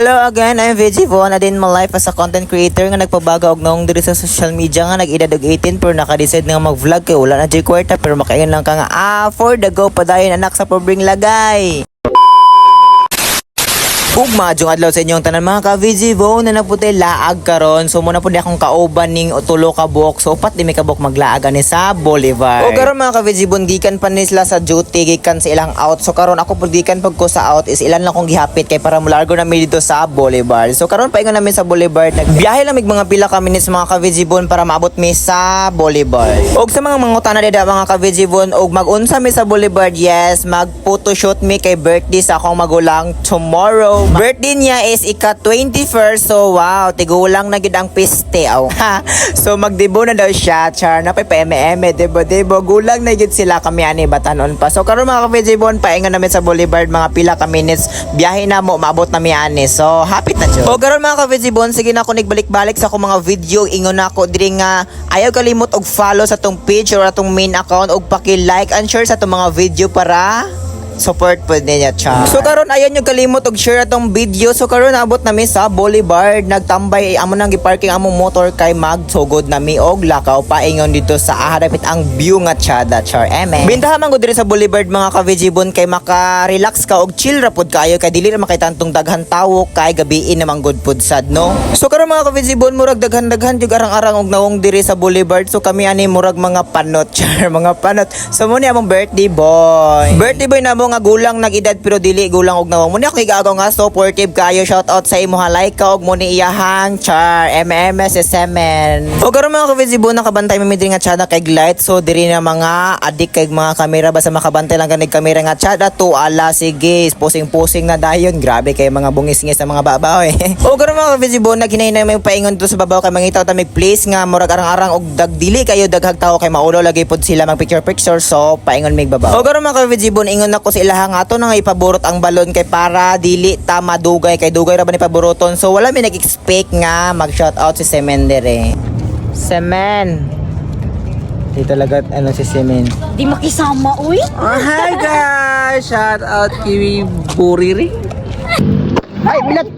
Hello again, I'm VG Von. Na din mo life as a content creator nga nagpabaga og noong diri sa social media nga nag-edad og 18 pero naka-decide nga mag-vlog kay wala na jay kwarta pero makaingon lang ka nga for the go padayon anak sa pobring lagay. Ug maadjong adlaw sa inyong tanan mga ka-VG Von na naputi laag karon. So muna pud akong kauban ning tulo ka buok. So upat di may kabuk maglaag ani sa Bolivar. O karon mga ka-VG Von gikan pa nisla sa duty gikan sa ilang out. So karon ako pud gikan pag ko sa out is ilan lang kong gihapit kay para mulargo na mi dito sa Bolivar. So karon paingon namin sa Bolivar. Nagbiyahe lang mig mga pila ka minutes mga ka-VG Von para maabot mi sa Bolivar. Og sa mga mangutana dida mga ka-VG Von og mag-unsa mi sa Bolivar, yes, mag-photoshoot mi kay birthday sa akong magulang tomorrow. Birthday niya is ika-21st. So wow, tigulang na gid ang piste aw. So magdebo na daw siya, char na pa eme debo gulang na gid sila kami ani batanon pa. So karon mga ka-VG Von paingon namin sa Boulevard mga pila ka minutes biyahe na mo maabot na mi ani. So hapit na jud. O karon mga ka-VG Von sige na ako nagbalik-balik sa akong mga video. Ingon na ako diri nga ayaw kalimot og follow sa tong page or atong main account og paki-like and share sa tong mga video para support po niya cha. So karon ayan yung kalimot og share atong video. So karon naabot nami sa Boulevard. Nagtambay amo nang gi-parking among motor kay magsugod nami og lakaw paingon dito sa dapit ang view nga chada char eme. Bintahan man ko diri sa Boulevard mga ka-VG Von kay maka-relax ka og chill ra pud kayo kay dili ra makitantong daghan tawo kay gabiin naman good pud sad no. So karon mga ka-VG Von murag daghan-daghan jud arang-arang og nawong diri sa Boulevard. So kami ani murag mga panot char mga panot. So mo ni among birthday boy. Birthday boy na nga gulang nag-edad pero dili gulang og nawang. Muna ako igagaw nga supportive kayo. Shout out sa imo halay ka og muni iyahang char MMS semen. O karon mga ka-VG Von nakabantay mi diri nga chada kay light. So diri na mga adik kay mga kamera basta makabantay lang ganig kamera nga chada to ala sige posing-posing na dayon. Grabe kay mga bungis-ngis sa mga babaw eh. O karon mga ka-VG Von naghinay na may paingon dito sa babaw kay mangitaw ta may place nga murag arang-arang og dagdili kayo daghag tawo kay maulo lagi pod sila mag picture so paingon mig babaw. O karon mga ka-VG Von ingon nako sa ilahang ato na nga ipaborot ang balon kay para dili ta madugay kay dugay ra ba ni paboroton. So wala mi nag-expect nga mag-shoutout si Semen dire. Semen. Di talaga ano si Semen. Di makisama, uy. Hi guys! Shout out kay Buriri. Ay, bilat.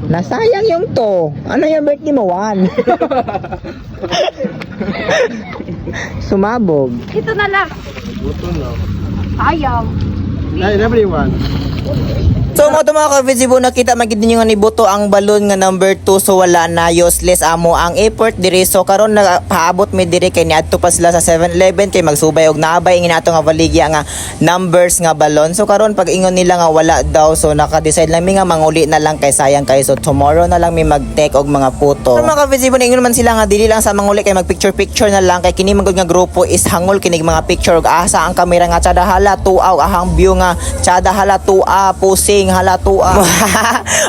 Nasayang yung to. Ano yung birthday mo, Juan? Sumabog. Ito na lang. Buto na. Ayaw. Ay, everyone. So mga ka-VG Von nakita magid ninyo nga ni Buto ang balon nga number 2 so wala na useless amo ang effort diri. So karon nagapaabot mi diri kay niadto pa sila sa 7-Eleven kay magsubay og naabay ingin ato nga baligya nga numbers nga balon. So karon pag ingon nila nga wala daw so naka-decide lang mi nga manguli na lang kay sayang kay so tomorrow na lang mi mag-take og mga photo. So mga ka-VG Von ingon man sila nga dili lang sa manguli kay mag picture na lang kay kini magud nga grupo is hangol kinig mga picture og asa ang kamera nga chada hala tuaw ahang view nga chada hala tua posing hala tua.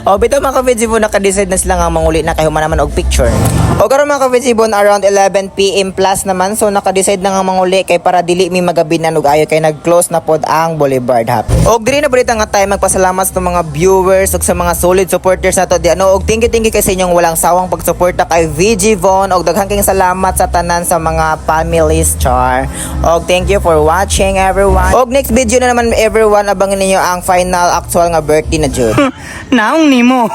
O bitaw mga ka-VG Von naka-decide na sila nga manguli na kay human naman og picture. O karon mga ka-VG Von around 11 PM plus naman so naka-decide na nga manguli kay para dili mi magabinan og ayo kay nag-close na pod ang Boulevard happy. Og diri na pud nga time magpasalamat sa mga viewers ug sa mga solid supporters nato di ano og thank you kay sa inyong walang sawang pagsuporta kay VG Von og daghang kayong salamat sa tanan sa mga families char. Og thank you for watching everyone. Og next video na naman everyone abangan ninyo ang final actual nga birthday na jud. Naong nimo.